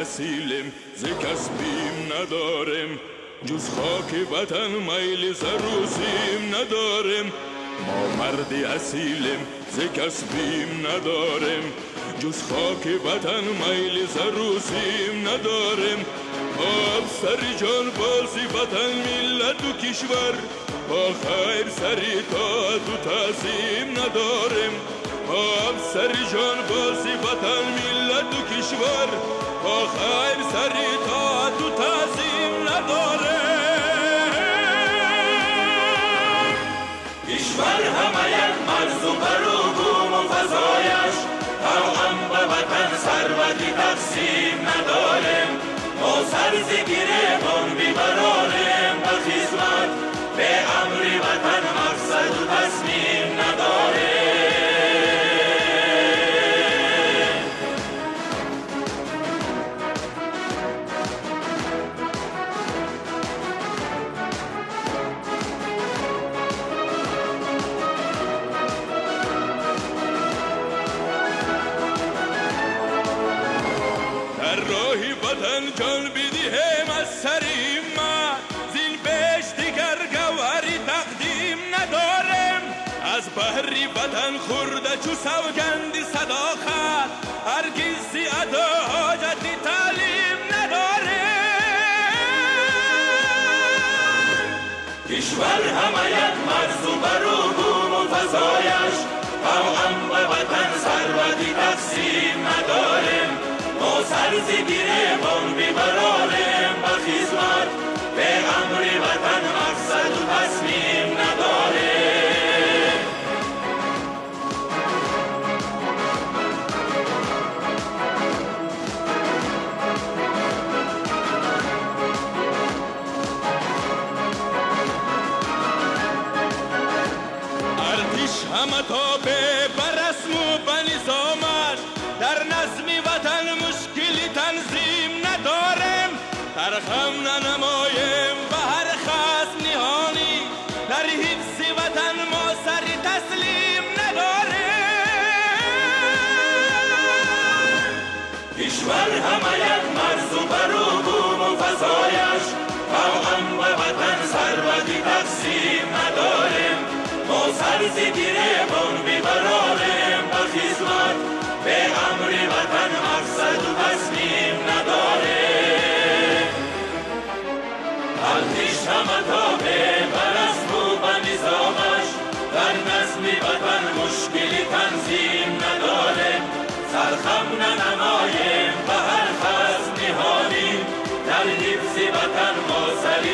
اصیلیم ز کسبیم نداریم، جز خاک وطن میل سروسیم نداریم. ما مردی اصیلیم ز کسبیم نداریم، جز خاک وطن میل سروسیم نداریم. افسر جان بازی وطن ملت و کشور، با خیر سری طاعت و تعظیم نداریم. افسر جان بازی وطن ملت و کشور، با خیر سری طاعت و تعظیم نداریم. کشور همه یک مرز و بروبوم و فضایش، توأم به وطن ثروتی تقسیم نداریم. ما سر ز گریبان بی‌قراریم به خدمت، به امر وطن مقصد و تصمیم نداریم. در راهی وطن جان بدهیم از سریم، ما زین بیش دیگر گوهری تقدیم نداریم. از بحری وطن خورده چو سوگندی صداقت، هرگز زیاده حاجتی تعلیم نداریم. کشور همه یک مرز و بروبوم و فضایش، توأم به وطن ثروتی تقسیم نداریم. ما سر ز گریبان بی‌قراریم به خدمت، به امر وطن مقصد و تصمیم نداریم. ارتش همه تابع بر رسم و به نظامش، در نظم وطن مشکلی تنظیم نداریم. ترخم ننماییم به هر خصم نهانی، در حفظ وطن ما سر تسلیم نداریم. کشور همه یک مرز و بروبوم و فضایش، توأم به وطن ثروتی تقسیم نداریم. ما سر ز گریبان بی‌قراریم به خدمت، به امر وطن مقصد و تصمیم نداریم. ارتش همه تابع بر رسم و به نظامش، در نظم وطن مشکلی تنظیم نداریم. سرخم ننماییم به هر خصم نهانی، در حفظ وطن ما سری